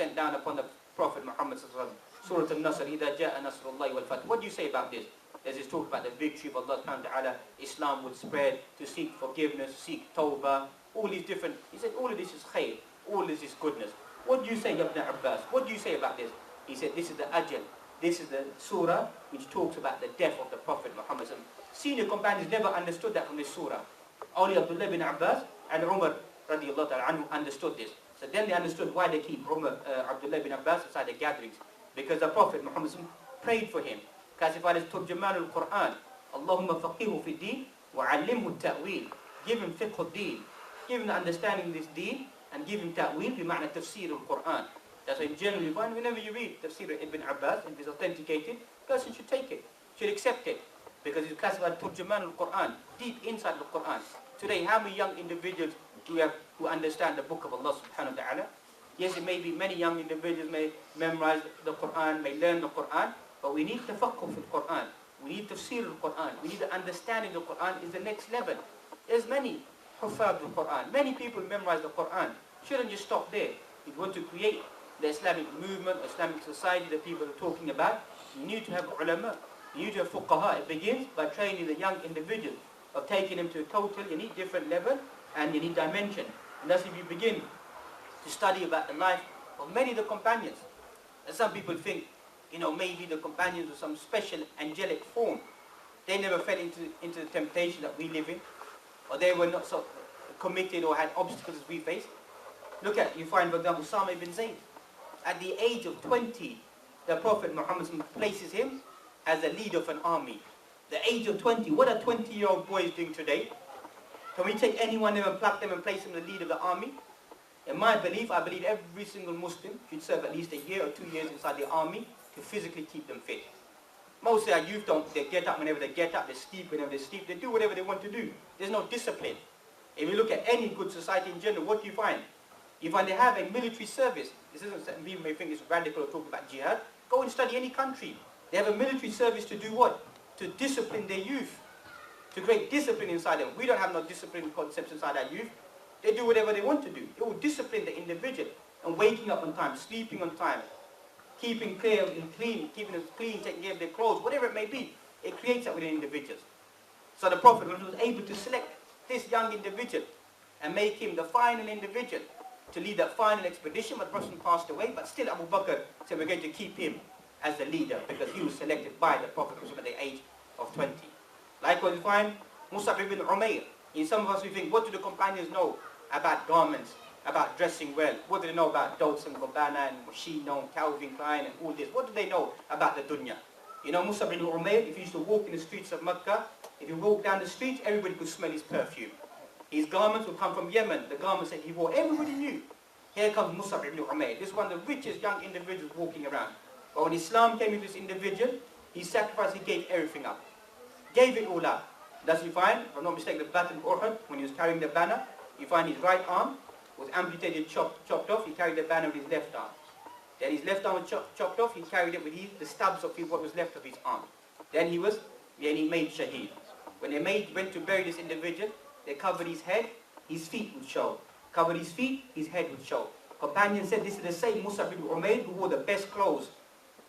sent down upon the Prophet Muhammad sallallahu alaihi wasallam. Surah Al-Nasr, إِذَا جَاءَ نَصْرُ اللَّهِ وَالْفَتْحُ. What do you say about this? There's this talk about the victory of Allah subhanahu wa ta'ala, Islam would spread, to seek forgiveness, seek tawbah, all these different, he said all of this is khayr, all this is goodness. What do you say, Ibn Abbas? What do you say about this? He said this is the ajal, this is the surah which talks about the death of the Prophet Muhammad. Senior companions never understood that from this surah. Only Abdullah bin Abbas and Umar radiallahu ta'ala anhu understood this. So then they understood why they keep Abdullah bin Abbas inside the gatherings. Because the Prophet Muhammad prayed for him. Classified as Turjaman al-Quran. Allahumma faqihu fi deen wa allimhu ta'wil. Give him fiqh al-deen. Give him the understanding of this deen and give him ta'wil bi ma'na tafsir al-Quran. That's why generally find whenever you read tafsir Ibn Abbas, if it's authenticated, the person should take it, should accept it. Because it's classified Turjaman al-Quran, deep inside the Quran. Today, how many young individuals who understand the book of Allah subhanahu wa ta'ala? Yes, it may be many young individuals may memorize the Quran, may learn the Quran, but we need tafaqquh for the Quran. We need tafsir al-Quran. We need the understanding of the Quran is the next level. There's many hufad of the Quran. Many people memorize the Quran. Shouldn't just stop there. If you want to create the Islamic movement, Islamic society that people are talking about, you need to have ulama. You need to have fuqaha. It begins by training the young individual, of taking them to a total, you need different level, and you need dimension. And that's if you begin to study about the life of many of the companions. And some people think, maybe the companions were some special angelic form. They never fell into the temptation that we live in, or they were not so committed or had obstacles as we face. Look at, you find, for example, Usama ibn Zayd. At the age of 20, the Prophet Muhammad places him as a leader of an army. The age of 20, what are 20-year-old boys doing today? Can we take any one of them and pluck them and place them in the lead of the army? In my belief, I believe every single Muslim should serve at least a year or 2 years inside the army to physically keep them fit. Most of our youth don't, they get up whenever they get up, they sleep whenever they sleep, they do whatever they want to do. There's no discipline. If you look at any good society in general, what do you find? You find they have a military service. This isn't something people may think is radical or talk about jihad. Go and study any country. They have a military service to do what? To discipline their youth. To create discipline inside them. We don't have no discipline concepts inside our youth. They do whatever they want to do. It will discipline the individual. And waking up on time, sleeping on time, keeping clear and clean, keeping them clean, taking care of their clothes, whatever it may be. It creates that within individuals. So the Prophet was able to select this young individual and make him the final individual to lead that final expedition. But the Prophet passed away, but still Abu Bakr said we're going to keep him as the leader because he was selected by the Prophet at the age of 20. Likewise, we find Mus'ab ibn Umair. In some of us, we think, what do the companions know about garments, about dressing well? What do they know about Dolce & Gabbana and Moschino and Calvin Klein and all this? What do they know about the dunya? Mus'ab ibn Umair, if he used to walk in the streets of Mecca, if he walked down the streets, everybody could smell his perfume. His garments would come from Yemen, the garments that he wore. Everybody knew. Here comes Mus'ab ibn Umair. This is one of the richest young individuals walking around. But when Islam came into this individual, he sacrificed, he gave everything up. Gave it all up. Thus you find, if I'm not mistaken, the Battle of Uhud, when he was carrying the banner, you find his right arm was amputated, chopped off. He carried the banner with his left arm. Then his left arm was chopped off. He carried it with the stubs of what was left of his arm. Then he made shaheed. When they went to bury this individual, they covered his head, his feet would show. Covered his feet, his head would show. Companion said, this is the same Mus'ab ibn Umair who wore the best clothes.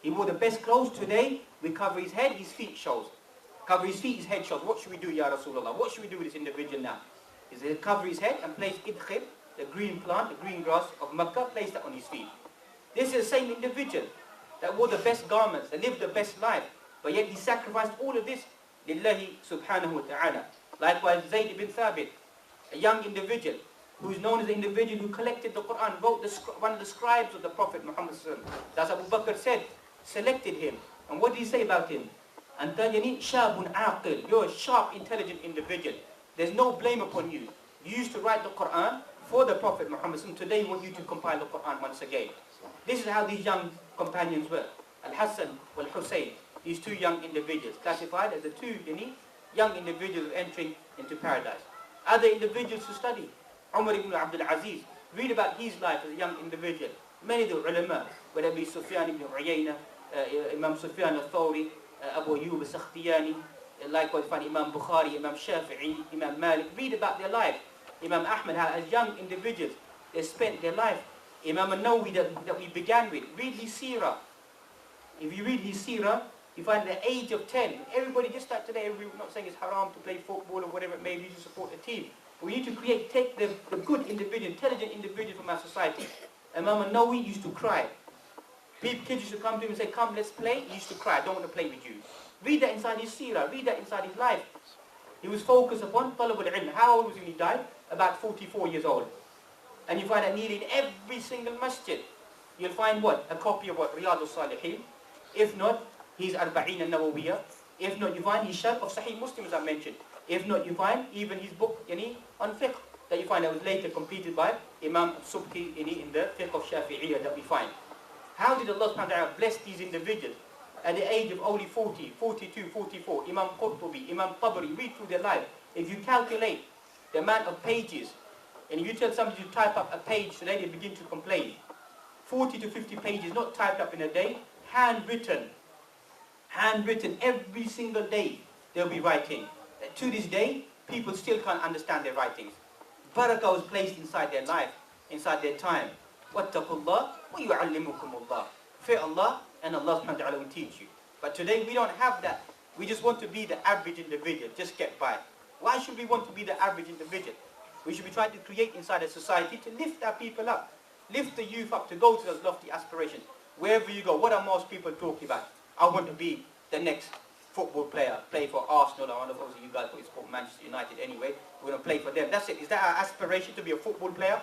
He wore the best clothes. Today, we cover his head, his feet shows. Cover his feet, his head shows. What should we do, Ya Rasulullah? What should we do with this individual now? Is they cover his head and place idkhir, the green plant, the green grass of Makkah, place that on his feet. This is the same individual that wore the best garments, that lived the best life, but yet he sacrificed all of this lillahi subhanahu wa ta'ala. Likewise, Zayd ibn Thabit, a young individual who is known as the individual who collected the Quran, wrote one of the scribes of the Prophet Muhammad sallallahu alaihi wasallam. That's Abu Bakr said, selected him. And what did he say about him? Antajani shabun aqil. You're a sharp, intelligent individual. There's no blame upon you. You used to write the Quran for the Prophet Muhammad. Today we want you to compile the Quran once again. This is how these young companions were. Al-Hassan wal-Hussein. These two young individuals, classified as the two young individuals entering into paradise. Other individuals to study. Umar ibn Abdul Aziz. Read about his life as a young individual. Many of the ulama, whether it be Sufyan ibn Uyayna, Imam Sufyan al-Thawri, Abu Ayyub al-Sakhtiyani, likewise find Imam Bukhari, Imam Shafi'i, Imam Malik. Read about their life. Imam Ahmad, how as young individuals, they spent their life Imam al-Nawawi that we began with. Read his seerah. If you read his seerah, you find at the age of 10, everybody, just like today, we're not saying it's haram to play football or whatever it may be to support a team. But we need to take the good individual, intelligent individual from our society. Imam al-Nawawi used to cry. Kids used to come to him and say, come, let's play. He used to cry, I don't want to play with you. Read that inside his seerah, read that inside his life. He was focused upon talab al-ilm. How old was he when he died? About 44 years old. And you find that nearly in every single masjid, you'll find what? A copy of what? Riyadh al-Salihin. If not, his Arba'een al-Nawawiyah. If not, you find his Sharh of Sahih Muslim, as I mentioned. If not, you find even his book on fiqh, that you find that was later completed by Imam Subki in the fiqh of Shafi'iyah that we find. How did Allah subhanahu wa ta'ala bless these individuals at the age of only 40, 42, 44? Imam Qurtubi, Imam Tabari, read through their life. If you calculate the amount of pages, and if you tell somebody to type up a page today, they begin to complain. 40 to 50 pages, not typed up in a day, handwritten every single day they'll be writing. To this day, people still can't understand their writings. Barakah was placed inside their life, inside their time. وَاتَّقُوا اللَّهِ وَيُعَلِّمُكُمُ اللَّهِ. Fear Allah, and Allah subhanahu wa ta'ala will teach you. But today we don't have that. We just want to be the average individual, just get by. Why should we want to be the average individual? We should be trying to create inside a society to lift our people up, lift the youth up to go to those lofty aspirations. Wherever you go, what are most people talking about? I want to be the next football player, play for Arsenal. I don't know if you guys put it's called Manchester United anyway. We're going to play for them. That's it. Is that our aspiration, to be a football player?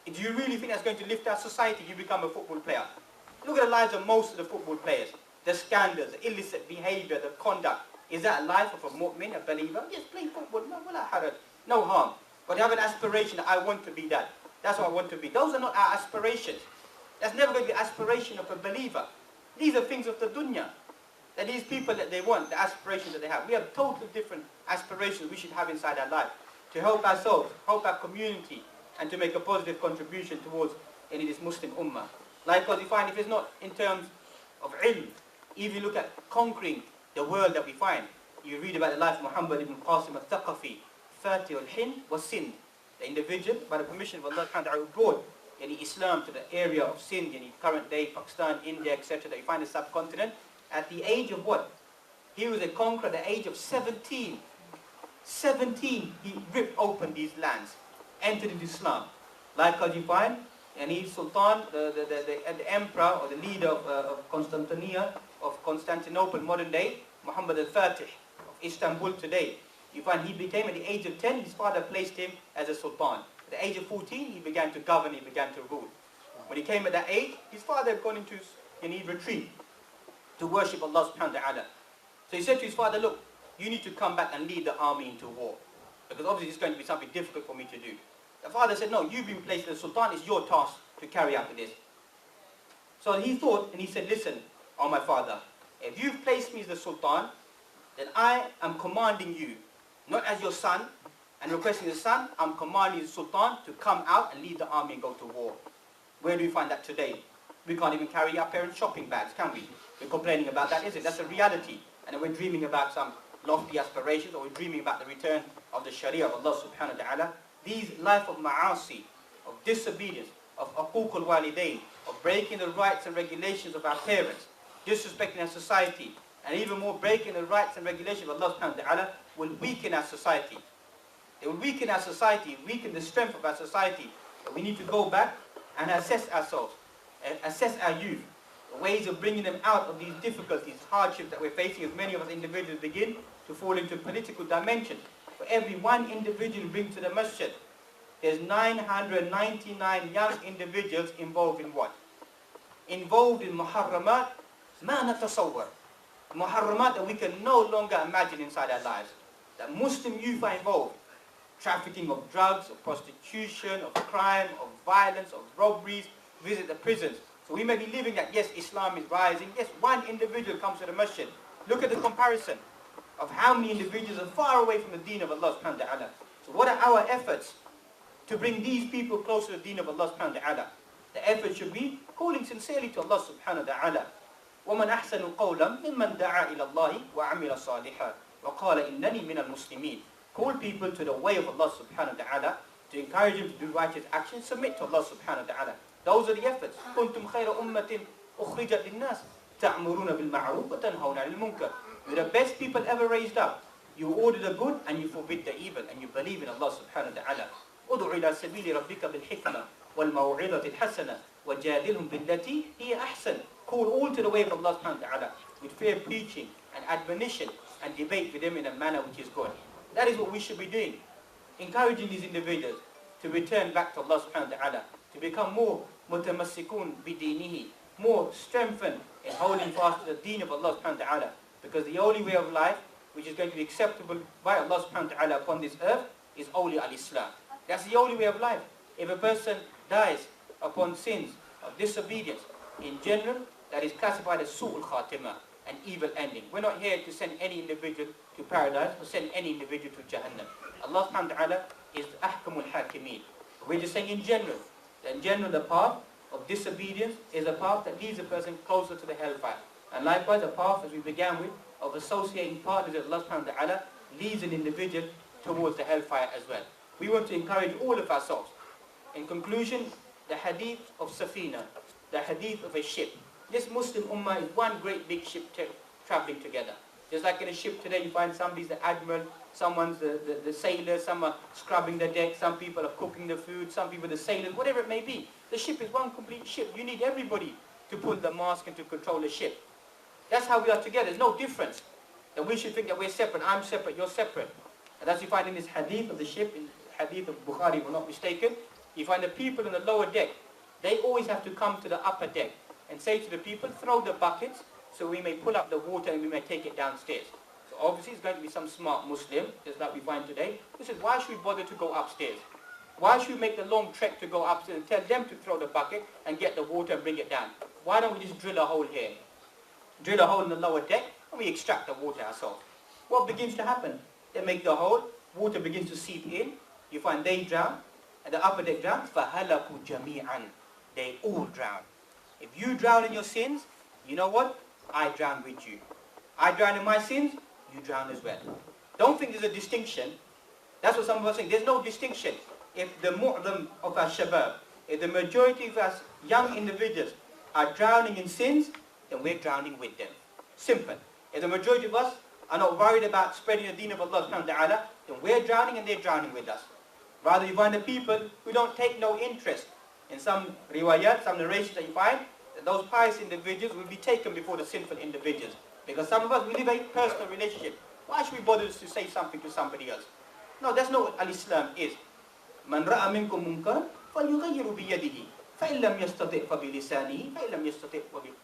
Do you really think that's going to lift our society if you become a football player? Look at the lives of most of the football players. The scandals, the illicit behavior, the conduct. Is that a life of a mu'min, a believer? Yes, play football. No harm. But you have an aspiration that I want to be that. That's what I want to be. Those are not our aspirations. That's never going to be the aspiration of a believer. These are things of the dunya. That these people that they want, the aspirations that they have. We have totally different aspirations we should have inside our life. To help ourselves, help our community, and to make a positive contribution towards any this Muslim ummah. Likewise, you find if it's not in terms of ilm, if you look at conquering the world that we find, you read about the life of Muhammad ibn Qasim al-Thaqafi, Fatih al-Hind was Sindh. The individual, by the permission of Allah, brought Islam to the area of Sindh, current day Pakistan, India, etc., that you find the subcontinent. At the age of what? He was a conqueror at the age of 17. 17, he ripped open these lands, entered into Islam. Likewise, you find, and he's Sultan, the emperor or the leader of Constantinople, modern day, Muhammad al-Fatih of Istanbul today. You find he became, at the age of 10, his father placed him as a Sultan. At the age of 14, he began to govern, he began to rule. When he came at that age, his father had gone into retreat to worship Allah subhanahu wa ta'ala. So he said to his father, look, you need to come back and lead the army into war. Because obviously it's going to be something difficult for me to do. The father said, no, you've been placed as Sultan, it's your task to carry out this. So he thought, and he said, listen, oh my father, if you've placed me as the Sultan, then I am commanding you, not as your son, and requesting the son, I'm commanding the Sultan to come out and lead the army and go to war. Where do we find that today? We can't even carry our parents' shopping bags, can we? We're complaining about that, is it? That's a reality. And then we're dreaming about some lofty aspirations, or we're dreaming about the return of the Sharia of Allah subhanahu wa ta'ala. These life of ma'asi, of disobedience, of aquq al-walidain, of breaking the rights and regulations of our parents, disrespecting our society, and even more breaking the rights and regulations of Allah subhanahu wa ta'ala will weaken our society. It will weaken our society, weaken the strength of our society. But we need to go back and assess ourselves, assess our youth, the ways of bringing them out of these difficulties, hardships that we're facing, as many of us individuals begin to fall into political dimension. For every one individual brings to the masjid, there's 999 young individuals involved in what? Involved in muharramat, ma natasawwar. Muharramat that we can no longer imagine inside our lives. That Muslim youth are involved. Trafficking of drugs, of prostitution, of crime, of violence, of robberies, visit the prisons. So we may be living that, yes, Islam is rising. Yes, one individual comes to the masjid. Look at the comparison of how many individuals are far away from the deen of Allah subhanahu wa ta'ala. So what are our efforts to bring these people closer to the deen of Allah subhanahu wa ta'ala? The effort should be calling sincerely to Allah subhanahu wa ta'ala. وَمَنْ أَحْسَنُ قَوْلًا مِمَّنْ دَعَا إِلَى اللَّهِ وَعَمِلَ صَالِحًا وَقَالَ إِنَّنِي مِنَ الْمُسْلِمِينَ. Call people to the way of Allah subhanahu wa ta'ala, to encourage them to do righteous actions, submit to Allah subhanahu wa ta'ala. Those are the efforts. كنتم خير أمة أخرجت للناس تأمرون بالمعروف وتنهون عن المنكر. You're the best people ever raised up. You order the good and you forbid the evil, and you believe in Allah subhanahu wa ta'ala. ادع إلى سبيل ربك بالحكمة والموعظة الحسنة وجادلهم بالتي هي أحسن. Call all to the way of Allah subhanahu wa ta'ala with fair preaching and admonition, and debate with them in a manner which is good. That is what we should be doing. Encouraging these individuals to return back to Allah subhanahu wa ta'ala, to become more mutamassikun bidinihi, more strengthened in holding fast to the deen of Allah subhanahu wa ta'ala. Because the only way of life which is going to be acceptable by Allah subhanahu wa ta'ala upon this earth is only al-Islam. That's the only way of life. If a person dies upon sins of disobedience, in general, that is classified as su'ul khatimah, an evil ending. We're not here to send any individual to paradise or send any individual to Jahannam. Allah subhanahu wa ta'ala is ahkamul hakimeen. We're just saying in general, the path of disobedience is a path that leads a person closer to the hellfire. And likewise, a path, as we began with, of associating partners with Allah subhanahu wa ta'ala leads an individual towards the hellfire as well. We want to encourage all of ourselves. In conclusion, the hadith of Safina, the hadith of a ship. This Muslim ummah is one great big ship traveling together. Just like in a ship today, you find somebody's the admiral, someone's the sailor, some are scrubbing the deck, some people are cooking the food, some people are the sailors, whatever it may be. The ship is one complete ship. You need everybody to pull the mast and to control the ship. That's how we are together. There's no difference. That we should think that we're separate. I'm separate, you're separate. And as you find in this hadith of the ship, in the hadith of Bukhari, if I'm not mistaken, you find the people on the lower deck, they always have to come to the upper deck and say to the people, throw the buckets so we may pull up the water and we may take it downstairs. So obviously it's going to be some smart Muslim, just like we find today, who says, why should we bother to go upstairs? Why should we make the long trek to go upstairs and tell them to throw the bucket and get the water and bring it down? Why don't we just drill a hole here? Drill a hole in the lower deck and we extract the water ourselves. What begins to happen? They make the hole, water begins to seep in, you find they drown, and the upper deck drowns. فَهَلَكُوا جَمِيعًا. They all drown. If you drown in your sins, you know what? I drown with you. I drown in my sins, you drown as well. Don't think there's a distinction. That's what some of us think. There's no distinction. If the mu'adham of our shabab, if the majority of us young individuals are drowning in sins, then we're drowning with them. Simple. If the majority of us are not worried about spreading the deen of Allah subhanahu wa ta'ala, then we're drowning and they're drowning with us. Rather, you find the people who don't take no interest. In some riwayat, some narrations that you find, that those pious individuals will be taken before the sinful individuals. Because some of us, we live a personal relationship. Why should we bother to say something to somebody else? No, that's not what Al-Islam is. مَنْ رَأَ مِنْكُمْ مُنْكَرًا فَلْيُغَيِّرُ بِيَدِهِ فَإِنْ لَمْ يَسْتَطِعْ فَبِلِسَانِهِ فَإِنْ لَمْ يَسْتَطِعْ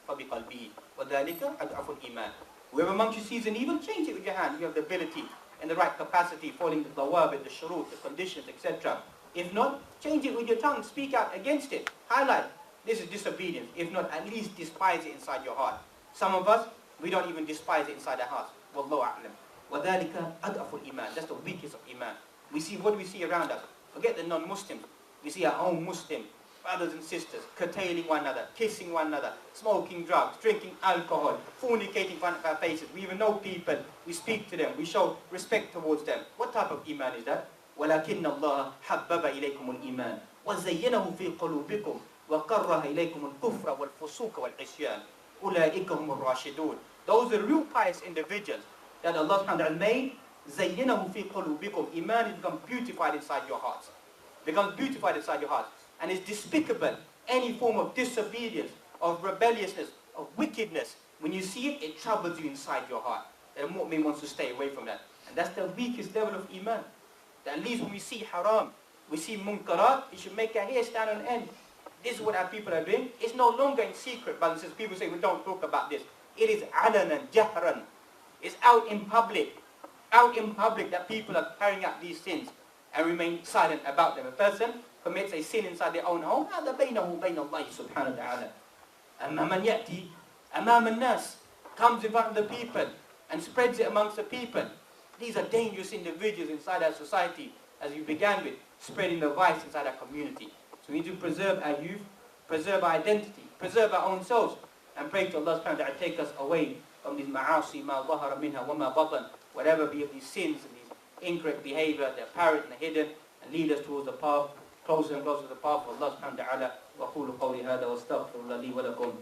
فَبِقَلْبِهِ وَذَلِكَ أَضْعَفُ الْإِيمَانِ. Whoever amongst you sees an evil, change it with your hand. You have the ability and the right capacity, following the dawabit, the shurut, the conditions, etc. If not, change it with your tongue, speak out against it, highlight. This is disobedience. If not, at least despise it inside your heart. Some of us, we don't even despise it inside our hearts. Wallahu a'lam. وَذَلِكَ أَضْعَفُ الْإِيمَانِ. That's the weakest of iman. We see, what do we see around us? Forget the non-Muslims. We see our own Muslim brothers and sisters curtailing one another, kissing one another, smoking drugs, drinking alcohol, fornicating in front of our faces. We even know people, we speak to them, we show respect towards them. What type of iman is that? وَلَكِنَّ اللَّهَ حَبَّبَ إِلَيْكُمُ الْإِيمَانِ وَزَيَّنَهُ فِي قُلُوبِكُمْ وَقَرَّهَ إِلَيْكُمُ الْكُفْرَ وَالْفُسُوقَ وَالْعِصْيَانَ أُولَٰئِكَ هُمُ الرَّاشِدُونَ. Those are real pious individuals that Allah subhanahu wa ta'ala made. زَيَّنَهُ فِي قُلُوبِكُمْ. Iman has become beautified inside your hearts. Becomes beautified inside your hearts. And it's despicable, any form of disobedience, of rebelliousness, of wickedness. When you see it, it troubles you inside your heart. And the mu'min wants to stay away from that. And that's the weakest level of iman. That at least when we see haram, we see munkarat, it should make our hair stand on end. This is what our people are doing. It's no longer in secret, brothers and sisters. People say, we don't talk about this. It is alanan, jahran. It's out in public. Out in public that people are carrying out these sins and remain silent about them. A person commits a sin inside their own home, هذا بينه وبين الله سبحانه وتعالى. أما من يأتي أمام الناس, comes in front of the people and spreads it amongst the people. These are dangerous individuals inside our society, as we began with, spreading the vice inside our community. So we need to preserve our youth, preserve our identity, preserve our own selves, and pray to Allah subhanahu wa ta'ala to take us away from these ma'asi, ma ظهر منها وما بطن, whatever be of these sins and these incorrect behavior, the apparent and the hidden, and lead us towards the path, closer and closer to the path of Allah subhanahu wa ta'ala. وأقول قولي هذا واستغفر الله لي ولكم